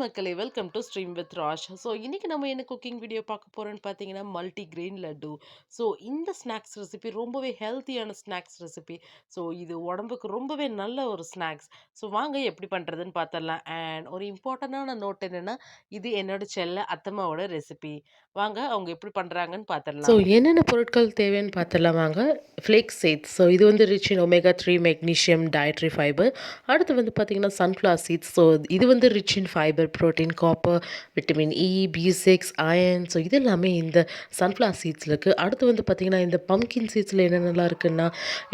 மக்களே! Welcome to stream with Rash. So, இன்னைக்கு நம்ம என்ன குக்கிங் வீடியோ பார்க்க போறோம்ன்னு பார்த்தீங்கன்னா, மல்டி கிரெயின் லட்டு. ஸோ, இந்த ஸ்நாக்ஸ் ரெசிபி ரொம்பவே ஹெல்த்தியான ஸ்நாக்ஸ் ரெசிபி. ஸோ, இது உடம்புக்கு ரொம்பவே நல்ல ஒரு ஸ்நாக்ஸ். ஸோ, வாங்க எப்படி பண்ணுறதுன்னு பார்த்துடலாம். அண்ட் ஒரு இம்பார்ட்டன்டான நோட் என்னன்னா, இது என்னோட செல்ல அத்தம்மாவோட ரெசிபி. வாங்க அவங்க எப்படி பண்ணுறாங்கன்னு ஸோ பார்த்துடலாம். என்னென்ன பொருட்கள் தேவைன்னு பார்த்துடலாம் வாங்க. ஃப்ளேக்ஸ் சீட்ஸ், ஸோ இது வந்து rich in omega 3 magnesium dietary fibre. அடுத்து வந்து பார்த்திங்கன்னா சன்ஃப்ளவர் சீட்ஸ், ஸோ இது வந்து rich in fibre, protein, copper, vitamin E, B6, iron. So இது எல்லாமே இந்த சன்ஃப்ளவர் சீட்ஸில் இருக்குது. அடுத்து வந்து பார்த்திங்கன்னா இந்த பம்கின் சீட்ஸில் என்னென்னலாம் இருக்குன்னா,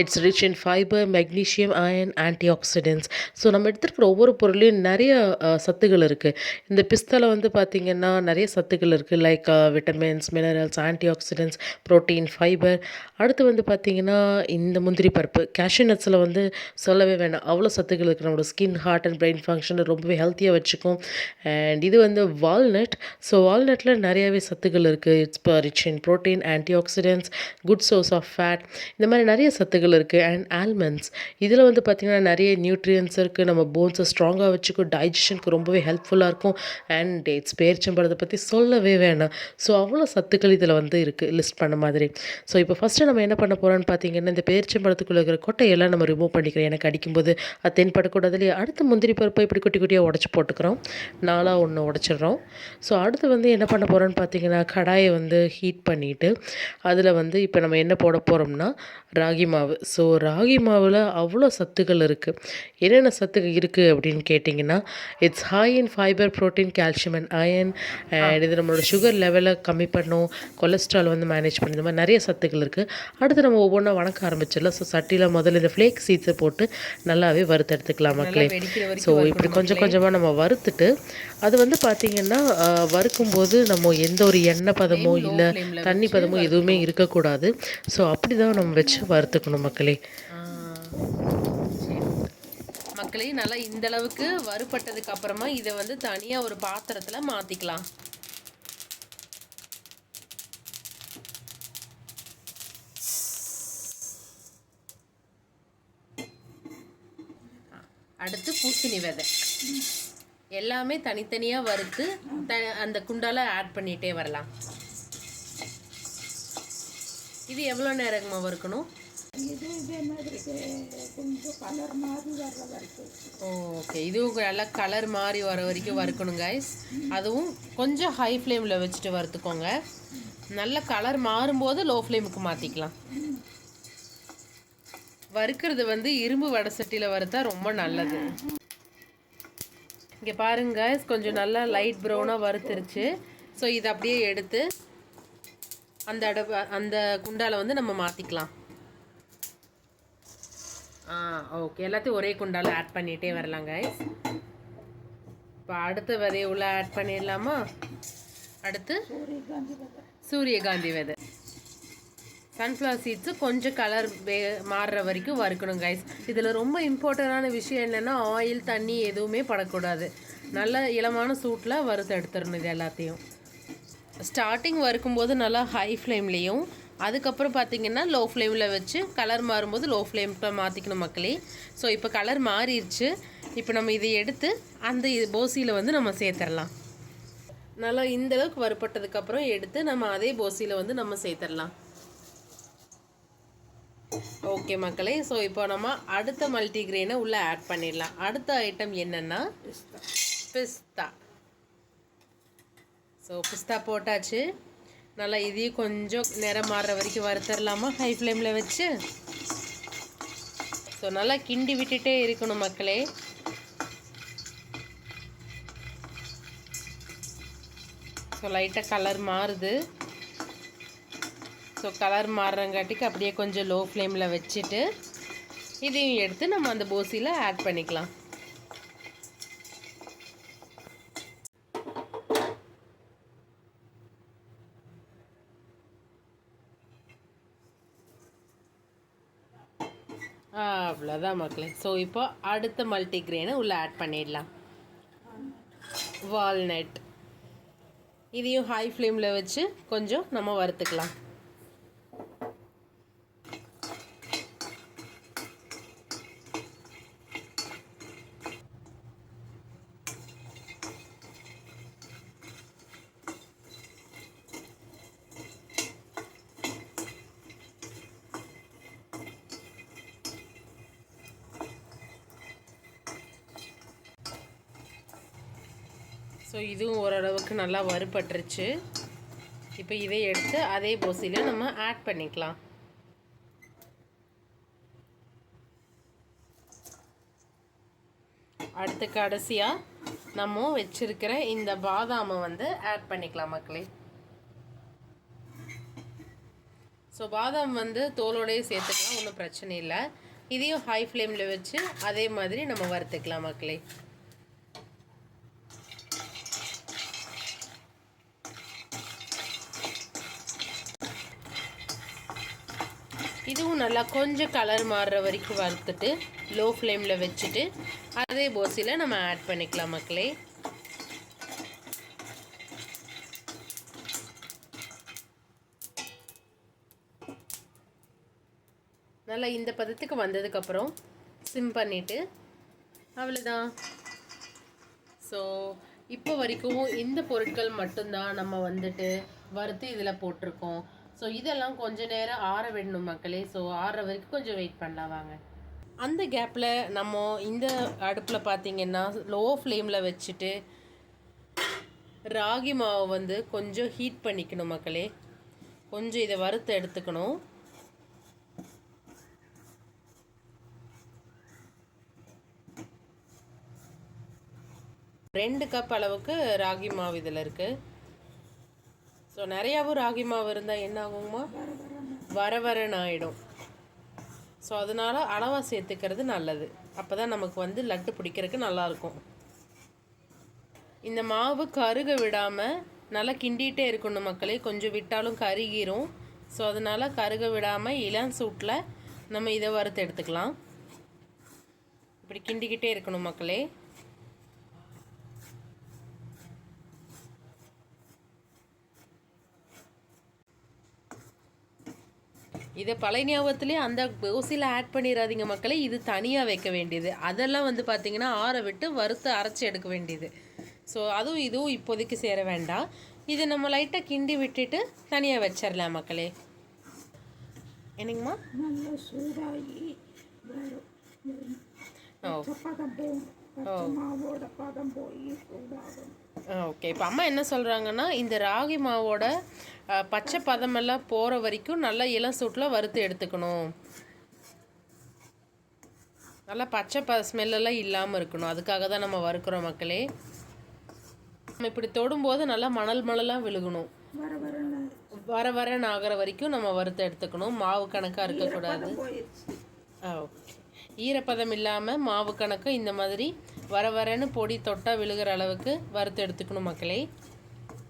it's rich in fibre, magnesium, iron, anti oxidants. So நம்ம எடுத்துருக்கிற ஒவ்வொரு பொருளையும் நிறைய சத்துக்கள் இருக்குது. இந்த பிஸ்தாவில் வந்து பார்த்திங்கன்னா நிறைய சத்துக்கள் இருக்குது. Like vitamins, minerals, anti oxidants, protein, fibre. அடுத்து வந்து பார்த்திங்கன்னா இந்த முந்திரி பருப்பு, கேஷ்யூ நட்ஸில் வந்து சொல்லவே வேணாம், அவ்வளோ சத்துக்கள் இருக்குது. நம்மளோட ஸ்கின், ஹார்ட் அண்ட் பிரெயின் ஃபங்க்ஷனை ரொம்பவே ஹெல்த்தியாக வச்சுக்கும். அண்ட் இது வந்து வால்நட். ஸோ வால்நட்டில் நிறையாவே சத்துக்கள் இருக்குது. It's rich in protein, antioxidants, good source of fat. இந்த மாதிரி நிறைய சத்துக்கள் இருக்குது. அண்ட் ஆல்மண்ட்ஸ், இதில் வந்து பார்த்திங்கன்னா நிறைய நியூட்ரியன்ஸ் இருக்குது. நம்ம போன்ஸை ஸ்ட்ராங்காக வச்சுக்கும், டைஜஷனுக்கு ரொம்பவே ஹெல்ப்ஃபுல்லாக இருக்கும். அண்ட் டேட்ஸ், பேரிச்சம்பழத்தை பற்றி சொல்லவே வேணாம். ஸோ அவ்வளோ சத்துக்கள் இதில் வந்து இருக்குது லிஸ்ட் பண்ண மாதிரி. ஸோ இப்போ ஃபஸ்ட்டு நம்ம என்ன பண்ண போகிறோம்னு பார்த்தீங்கன்னா, இந்த பேரிச்சம்பழத்துக்குள்ள இருக்கிற கொட்டையெல்லாம் நம்ம ரிமூவ் பண்ணிக்கிறோம். எனக்கு அடிக்கும்போது அது தென்படக்கூடாது இல்லையா. அடுத்து முந்திரி பருப்பை இப்படி குட்டி குட்டியாக உடச்சி போட்டுக்கிறோம். நாலாக ஒன்று உடச்சிடுறோம். ஸோ அடுத்து வந்து என்ன பண்ண போகிறோன்னு பார்த்தீங்கன்னா, கடாயை வந்து ஹீட் பண்ணிவிட்டு அதில் வந்து இப்போ நம்ம என்ன போட போகிறோம்னா ராகி மாவு. ஸோ ராகி மாவில் அவ்வளோ சத்துக்கள் இருக்குது. என்னென்ன சத்துக்கள் இருக்குது அப்படின்னு கேட்டிங்கன்னா, it's high in fibre, protein, calcium and iron. And இது நம்மளோட சுகர் லெவலை கம்மி பண்ணும், கொலஸ்ட்ரால் வந்து மேனேஜ் பண்ணும். இந்த மாதிரி நிறைய சத்துக்கள் இருக்குது. அடுத்து நம்ம ஒவ்வொன்றா வணக்க ஆரம்பிச்சிடலாம். ஸோ சட்டியில் முதல்ல இந்த ஃப்ளேக் சீட்ஸை போட்டு நல்லாவே வறுத்து எடுத்துக்கலாம் மக்களே. ஸோ இப்படி கொஞ்சம் கொஞ்சமாக நம்ம வறுத்துட்டு அது வந்து பார்த்திங்கன்னா வறுக்கும்போது நம்ம எந்த ஒரு எண்ணெய் பதமோ இல்லை தண்ணி பதமோ எதுவுமே இருக்கக்கூடாது. ஸோ அப்படி தான் நம்ம வச்சு வறுத்துக்கணும் மக்களே. மக்களே, நல்லா இந்த அளவுக்கு வறுபட்டதுக்கு அப்புறமா இதை வந்து தனியாக ஒரு பாத்திரத்தில் மாற்றிக்கலாம். அடுத்து பூசணி விதை எல்லாமே தனித்தனியாக வறுத்து அந்த குண்டால ஆட் பண்ணிகிட்டே வரலாம். இது எவ்வளோ நேரமா வறுக்கணும்? ஓகே, இதுவும் நல்லா கலர் மாறி வர வரைக்கும் வறுக்கணும் கைஸ். அதுவும் கொஞ்சம் ஹை ஃப்ளேமில் வச்சுட்டு வறுத்துக்கோங்க. நல்ல கலர் மாறும்போது லோ ஃப்ளேமுக்கு மாற்றிக்கலாம். வறுக்கிறது வந்து இரும்பு வடை சட்டியில் வறுத்தா ரொம்ப நல்லது. இங்கே பாருங்க கைஸ், கொஞ்சம் நல்லா லைட் ப்ரௌனாக வறுத்துருச்சு. ஸோ இதை அப்படியே எடுத்து அந்த குண்டால வந்து நம்ம மாற்றிக்கலாம். ஓகே, எல்லாத்தையும் ஒரே குண்டால ஆட் பண்ணிகிட்டே வரலாம் கைஸ். இப்போ அடுத்த விதையை உள்ள ஆட் பண்ணிடலாமா? அடுத்து சூரியகாந்தி விதை, சன்ஃப்ளவர் சீட்ஸு கொஞ்சம் கலர் மாறுற வரைக்கும் வறுக்கணும் கைஸ். இதில் ரொம்ப இம்பார்ட்டண்டான விஷயம் என்னென்னா, ஆயில் தண்ணி எதுவுமே படக்கூடாது. நல்ல இளமான சூட்டில் வறுத்து எடுத்துடணும் இது எல்லாத்தையும். ஸ்டார்டிங் வறுக்கும்போது நல்லா ஹை ஃப்ளேம்லேயும், அதுக்கப்புறம் பார்த்திங்கன்னா லோ ஃப்ளேமில் வச்சு கலர் மாறும்போது லோ ஃப்ளேமுக்கு மாற்றிக்கணும் மக்களே. ஸோ இப்போ கலர் மாறிடுச்சு. இப்போ நம்ம இதை எடுத்து அந்த போசியில் வந்து நம்ம சேர்த்துடலாம். நல்லா இந்தளவுக்கு வறுப்பட்டதுக்கப்புறம் எடுத்து நம்ம அதே போசியில் வந்து நம்ம சேர்த்துடலாம். ஓகே மக்களே, ஸோ இப்போ நம்ம அடுத்த மல்டிகிரெயினை உள்ளே ஆட் பண்ணிடலாம். அடுத்த ஐட்டம் என்னென்னா பிஸ்தா. ஸோ பிஸ்தா போட்டாச்சு. நல்லா இதையும் கொஞ்சம் நிறம் மாறுற வரைக்கும் வறுத்தரலாமா ஹை ஃப்ளேமில் வச்சு. ஸோ நல்லா கிண்டி விட்டுட்டே இருக்கணும் மக்களே. ஸோ லைட்டாக கலர் மாறுது. ஸோ கலர் மாறுறங்காட்டிக்கு அப்படியே கொஞ்சம் லோ ஃப்ளேமில் வச்சுட்டு இதையும் எடுத்து நம்ம அந்த போசியில் ஆட் பண்ணிக்கலாம். அவ்வளோதான் மக்களே. ஸோ இப்போ அடுத்த மல்டிகிரெயினை உள்ளே ஆட் பண்ணிடலாம். வால்நட், இதையும் ஹை ஃப்ளேமில் வச்சு கொஞ்சம் நம்ம வறுத்துக்கலாம். ஸோ இதுவும் ஓரளவுக்கு நல்லா வறுபட்டுருச்சு. இப்போ இதை எடுத்து அதே போசியில் நம்ம ஆட் பண்ணிக்கலாம். அடுத்து கடைசியாக நம்ம வச்சுருக்கிற இந்த பாதாமை வந்து ஆட் பண்ணிக்கலாம் மக்களே. ஸோ பாதாம் வந்து தோலோடையே சேர்த்துக்கலாம், ஒன்றும் பிரச்சனை இல்லை. இதையும் ஹை ஃப்ளேமில் வச்சு அதே மாதிரி நம்ம வறுத்துக்கலாம் மக்களே. இதுவும் நல்லா கொஞ்சம் கலர் மாறுற வரைக்கும் வறுத்துட்டு லோ ஃப்ளேமில் வச்சுட்டு அதே போசியில் நம்ம ஆட் பண்ணிக்கலாம் மக்களே. நல்லா இந்த பதத்துக்கு வந்ததுக்கப்புறம் சிம் பண்ணிவிட்டு அவ்வளோதான். ஸோ இப்போ வரைக்கும் இந்த பொருட்கள் மட்டும்தான் நம்ம வந்துட்டு வறுத்து இதில் போட்டிருக்கோம். ஸோ இதெல்லாம் கொஞ்சம் நேரம் ஆற விடணும் மக்களே. ஸோ ஆறுற வரைக்கும் கொஞ்சம் வெயிட் பண்ணலாம் வாங்க. அந்த கேப்பில் நம்ம இந்த அடுப்பில் பார்த்திங்கன்னா லோ ஃப்ளேமில் வச்சுட்டு ராகி மாவை வந்து கொஞ்சம் ஹீட் பண்ணிக்கணும் மக்களே. கொஞ்சம் இதை வறுத்து எடுத்துக்கணும். 2 கப் அளவுக்கு ராகி மாவு இதில் இருக்குது. ஸோ நிறையாவும் ராகி மாவு இருந்தால் என்ன ஆகுமா, வரன்னு ஆகிடும். ஸோ அதனால் அளவாக சேர்த்துக்கிறது நல்லது. அப்போ தான் நமக்கு வந்து லட்டு பிடிக்கிறதுக்கு நல்லாயிருக்கும். இந்த மாவு கருக விடாமல் நல்லா கிண்டிகிட்டே இருக்கணும் மக்களே. கொஞ்சம் விட்டாலும் கருகிரும். ஸோ அதனால் கருக விடாமல் இளம் சூட்டில் நம்ம இதை வறுத்து எடுத்துக்கலாம். இப்படி கிண்டிக்கிட்டே இருக்கணும் மக்களே. இதை பழைய ஞாபகத்துலேயே அந்த தோசையில் ஆட் பண்ணிடாதீங்க மக்களே. இது தனியாக வைக்க வேண்டியது. அதெல்லாம் வந்து பார்த்திங்கன்னா ஆற விட்டு வறுத்து அரைச்சி எடுக்க வேண்டியது. ஸோ அதுவும் இதுவும் இப்போதைக்கு சேர வேண்டாம். இதை நம்ம லைட்டாக கிண்டி விட்டுட்டு தனியாக வச்சிடலாம் மக்களே. என்னங்கம்மா? நல்லா சூடாகி மாவோட பதம் போய் சூடாகும். ஓகே, இப்போ அம்மா என்ன சொல்கிறாங்கன்னா, இந்த ராகி மாவோட பச்சை பதமெல்லாம் போகிற வரைக்கும் நல்லா இளம் சூட்டில் வறுத்து எடுத்துக்கணும். நல்லா பச்சை ஸ்மெல்லெல்லாம் இல்லாமல் இருக்கணும். அதுக்காக தான் நம்ம வறுக்கிறோம் மக்களே. நம்ம இப்படி தொடும்போது நல்லா மணலாக விழுகணும். வரன்னு ஆகிற வரைக்கும் நம்ம வறுத்து எடுத்துக்கணும். மாவு கணக்காக இருக்கக்கூடாது. ஓகே, ஈரப்பதம் இல்லாமல் மாவு கணக்கு இந்த மாதிரி வரன்னு பொடி தொட்டால் விழுகிற அளவுக்கு வறுத்து எடுத்துக்கணும் மக்களே.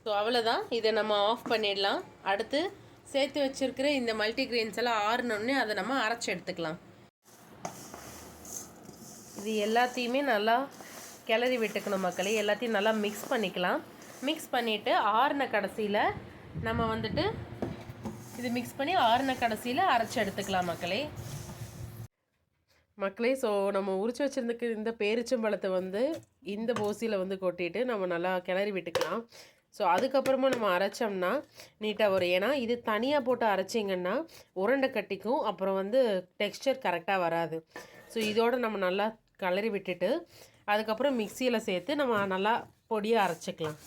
ஸோ அவ்வளோதான். இதை நம்ம ஆஃப் பண்ணிடலாம். அடுத்து சேர்த்து வச்சுருக்கிற இந்த மல்டிக்ரெயின்ஸ் எல்லாம் ஆறுனோடனே அதை நம்ம அரைச்சி எடுத்துக்கலாம். இது எல்லாத்தையுமே நல்லா கிளறி விட்டுக்கணும் மக்களே. எல்லாத்தையும் நல்லா மிக்ஸ் பண்ணிக்கலாம். மிக்ஸ் பண்ணிவிட்டு ஆறுன கடைசியில் நம்ம வந்துட்டு இது மிக்ஸ் பண்ணி ஆறுன கடைசியில் அரைச்சி எடுத்துக்கலாம் மக்களே. ஸோ நம்ம உரிச்சு வச்சுருந்துக்கு இந்த பேரிச்சம்பழத்தை வந்து இந்த போசியில் வந்து கொட்டிட்டு நம்ம நல்லா கிளறி விட்டுக்கலாம். ஸோ அதுக்கப்புறமா நம்ம அரைச்சோம்னா நீட்டாக வரும். ஏன்னா இது தனியாக போட்டு அரைச்சிங்கன்னா உருண்டை கட்டிக்கும், அப்புறம் வந்து டெக்ஸ்டர் கரெக்டாக வராது. ஸோ இதோடு நம்ம நல்லா கிளறி விட்டுட்டு அதுக்கப்புறம் மிக்சியில் சேர்த்து நம்ம நல்லா பொடியாக அரைச்சிக்கலாம்.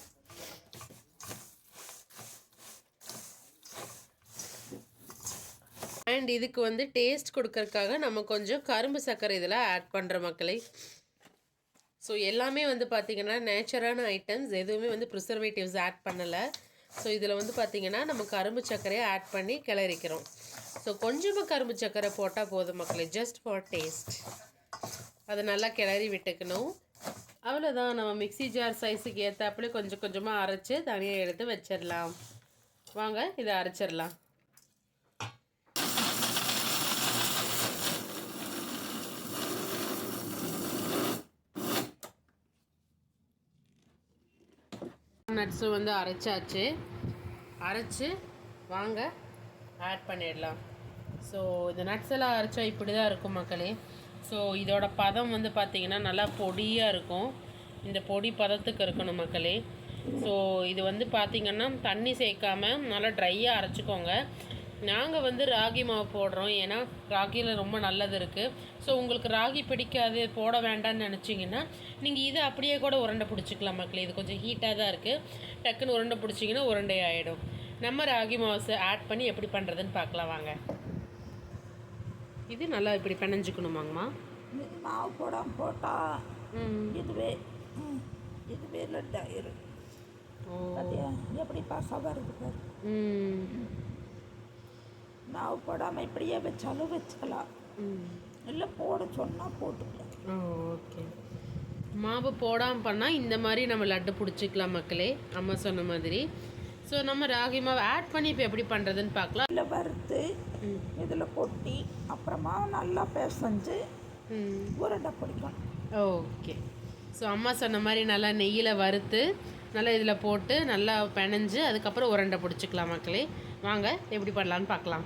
அண்ட் இதுக்கு வந்து டேஸ்ட் கொடுக்கறதுக்காக நம்ம கொஞ்சம் கரும்பு சர்க்கரை இதில் ஆட் பண்ணுற மக்களே. ஸோ எல்லாமே வந்து பார்த்திங்கன்னா நேச்சுரான ஐட்டம்ஸ், எதுவுமே வந்து ப்ரிசர்வேட்டிவ்ஸ் ஆட் பண்ணலை. ஸோ இதில் வந்து பார்த்திங்கன்னா நம்ம கரும்பு சர்க்கரையை ஆட் பண்ணி கிளறிக்கிறோம். ஸோ கொஞ்சமாக கரும்பு சர்க்கரை போட்டால் போதும் மக்களே, ஜஸ்ட் ஃபார் டேஸ்ட். அதை நல்லா கிளறி விட்டுக்கணும். அவ்வளோதான். நம்ம மிக்சி ஜார் சைஸுக்கு ஏற்றாப்புல கொஞ்சம் கொஞ்சமாக அரைச்சி தனியாக எடுத்து வச்சிடலாம். வாங்க இதை அரைச்சிடலாம். நட்ஸும் வந்து அரைச்சி வாங்க ஆட் பண்ணிடலாம். ஸோ இந்த நட்ஸ் எல்லாம் அரைச்சா இப்படி தான் இருக்கும் மக்களே. ஸோ இதோட பதம் வந்து பார்த்திங்கன்னா நல்லா பொடியாக இருக்கும். இந்த பொடி பதத்துக்கு இருக்கணும் மக்களே. ஸோ இது வந்து பார்த்திங்கன்னா தண்ணி சேர்க்காமல் நல்லா ட்ரையாக அரைச்சிக்கோங்க. நாங்கள் வந்து ராகி மாவு போடுறோம், ஏன்னா ராகியில் ரொம்ப நல்லது இருக்குது. ஸோ உங்களுக்கு ராகி பிடிக்காது, போட வேண்டாம்னு நினச்சிங்கன்னா நீங்கள் இதை அப்படியே கூட உருண்டை பிடிச்சிக்கலாம் மக்களே. இது கொஞ்சம் ஹீட்டாக தான் இருக்குது. டக்குன்னு உருண்டை பிடிச்சிங்கன்னா உருண்டை ஆகிடும். நம்ம ராகி மாவு ஆட் பண்ணி எப்படி பண்ணுறதுன்னு பார்க்கலாம் வாங்க. இது நல்லா இப்படி பிணைஞ்சிக்கணுமாங்கம்மா? மாவு போடாமல் போட்டால் இதுவே லட்டு ஆயிரும். பார்த்தியா எப்படி பாசா வருது பாரு. மாவு போடாமல் இப்படியே வச்சாலும் வச்சுக்கலாம், இல்லை போட சொன்னால் போட்டுக்கலாம். ஓகே. மாவு போடாமல் பண்ணால் இந்த மாதிரி நம்ம லட்டு பிடிச்சிக்கலாம் மக்களே, அம்மா சொன்ன மாதிரி. ஸோ நம்ம ராகி மாவு ஆட் பண்ணி இப்போ எப்படி பண்ணுறதுன்னு பார்க்கலாம். இதில் வறுத்து இதில் கொட்டி அப்புறமா நல்லா பிசைஞ்சு உருண்டை பிடிக்கணும். ஓகே. ஸோ அம்மா சொன்ன மாதிரி நல்லா நெய்யில் வறுத்து நல்லா இதில் போட்டு நல்லா பிணைஞ்சு அதுக்கப்புறம் உருண்டை பிடிச்சிக்கலாம் மக்களே. வாங்க எப்படி பண்ணலான்னு பார்க்கலாம்.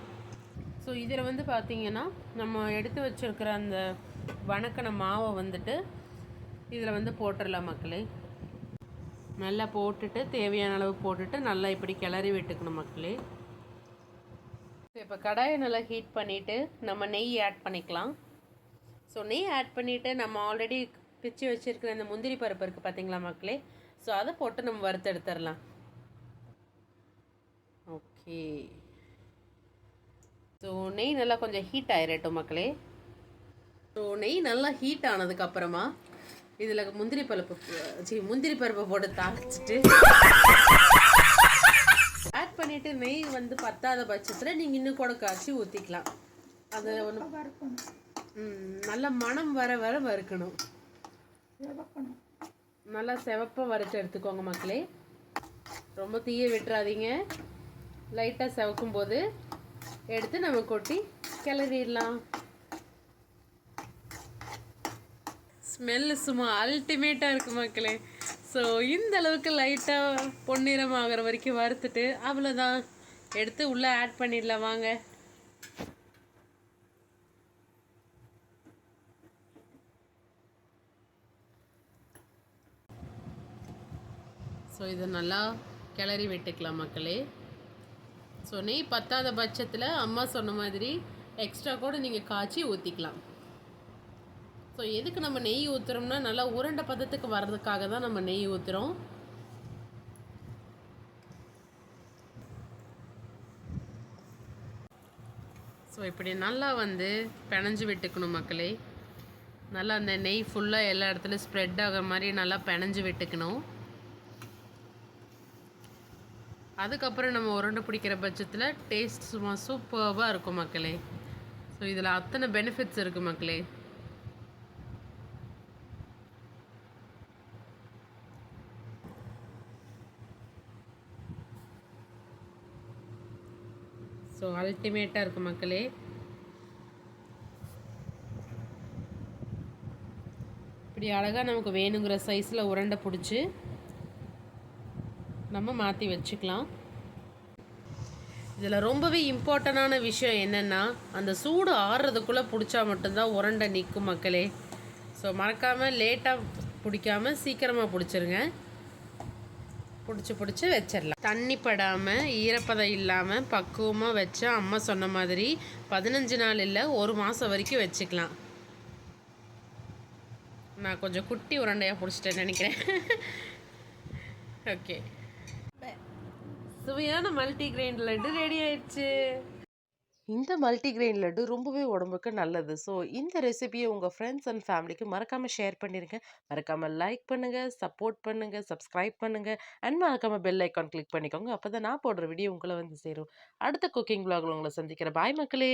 ஸோ இதில் வந்து பார்த்திங்கன்னா நம்ம எடுத்து வச்சுருக்கிற அந்த வணக்கின மாவை வந்துட்டு இதில் வந்து போட்டுடலாம் மக்களே. நல்லா போட்டுட்டு தேவையான அளவு போட்டுட்டு நல்லா இப்படி கிளறி விட்டுக்கணும் மக்களே. இப்போ கடாயை நல்லா ஹீட் பண்ணிவிட்டு நம்ம நெய் ஆட் பண்ணிக்கலாம். ஸோ நெய் ஆட் பண்ணிவிட்டு நம்ம ஆல்ரெடி பிச்சு வச்சுருக்கிற அந்த முந்திரி பருப்பு இருக்குது பார்த்தீங்களா மக்களே. ஸோ அதை போட்டு நம்ம வறுத்து எடுத்துடலாம். ஓகே. ஸோ நெய் நல்லா கொஞ்சம் ஹீட் ஆயிரட்டும் மக்களே. ஸோ நெய் நல்லா ஹீட் ஆனதுக்கப்புறமா இதில் முந்திரி பருப்பை போட்டு தாளிச்சிட்டு ஆட் பண்ணிவிட்டு நெய் வந்து பத்தாத பட்சத்தில் நீங்கள் இன்னும் கூட காய்ச்சி ஊற்றிக்கலாம். அது ஒன்று நல்லா மணம் வர வர வறுக்கணும். நல்லா செவப்பாக வறுத்து எடுத்துக்கோங்க மக்களே. ரொம்ப தீய விட்டுறாதீங்க. லைட்டாக செவக்கும் போது எடுத்து நம்ம கொட்டி கிளறிடலாம். ஸ்மெல்லு சும்மா அல்டிமேட்டாக இருக்குது மக்களே. ஸோ இந்த அளவுக்கு லைட்டாக பொன்னிறம் ஆகிற வரைக்கும் வறுத்துட்டு அவ்வளோதான், எடுத்து உள்ளே ஆட் பண்ணிடலாம் வாங்க. ஸோ இதை நல்லா கிளறி விட்டுக்கலாம் மக்களே. ஸோ நெய் பத்தாத பட்சத்தில் அம்மா சொன்ன மாதிரி எக்ஸ்ட்ரா கூட நீங்கள் காய்ச்சி ஊற்றிக்கலாம். ஸோ எதுக்கு நம்ம நெய் ஊற்றுறோம்னா நல்லா உருண்டை பதத்துக்கு வர்றதுக்காக தான் நம்ம நெய் ஊற்றுறோம். ஸோ இப்படி நல்லா வந்து பிணைஞ்சு விட்டுக்கணும் மக்களே. நல்லா அந்த நெய் ஃபுல்லாக எல்லா இடத்துலையும் ஸ்ப்ரெட் ஆகிற மாதிரி நல்லா பிணைஞ்சு விட்டுக்கணும். அதுக்கப்புறம் நம்ம உருண்டை பிடிக்கிற பட்சத்தில் டேஸ்ட் சும்மா சூப்பராக இருக்கும் மக்களே. ஸோ இதில் அத்தனை பெனிஃபிட்ஸ் இருக்குது மக்களே. ஸோ அல்டிமேட்டாக இருக்குது மக்களே. இப்படி அழகாக நமக்கு வேணுங்கிற சைஸில் உருண்டை பிடிச்சி நம்ம மாற்றி வச்சுக்கலாம். இதில் ரொம்பவே இம்பார்ட்டண்டான விஷயம் என்னென்னா அந்த சூடு ஆறுறதுக்குள்ளே பிடிச்சா மட்டும்தான் உருண்டை நிற்கும் மக்களே. ஸோ மறக்காமல் லேட்டாக பிடிக்காமல் சீக்கிரமாக பிடிச்சிருங்க. பிடிச்சி வச்சிடலாம். தண்ணி படாமல் ஈரப்பதம் இல்லாமல் பக்குவமாக வச்சா அம்மா சொன்ன மாதிரி 15 நாள் இல்லை 1 மாதம் வரைக்கும் வச்சுக்கலாம். நான் கொஞ்சம் குட்டி உருண்டையாக பிடிச்சிட்டேன்னு நினைக்கிறேன். ஓகே, சுவையான மல்டிகிரெயின் லட்டு ரெடி ஆயிடுச்சு. இந்த மல்டிகிரெயின் லட்டு ரொம்பவே உடம்புக்கு நல்லது. ஸோ இந்த ரெசிபியை உங்கள் ஃப்ரெண்ட்ஸ் அண்ட் ஃபேமிலிக்கு மறக்காமல் ஷேர் பண்ணிடுங்க. மறக்காமல் லைக் பண்ணுங்கள், சப்போர்ட் பண்ணுங்கள், சப்ஸ்கிரைப் பண்ணுங்கள் அண்ட் மறக்காமல் பெல் ஐக்கான் கிளிக் பண்ணிக்கோங்க. அப்போ தான் நான் போடுற வீடியோ உங்களை வந்து சேரும். அடுத்த குக்கிங் vlogல உங்களை சந்திக்கிறேன். பாய் மக்களே.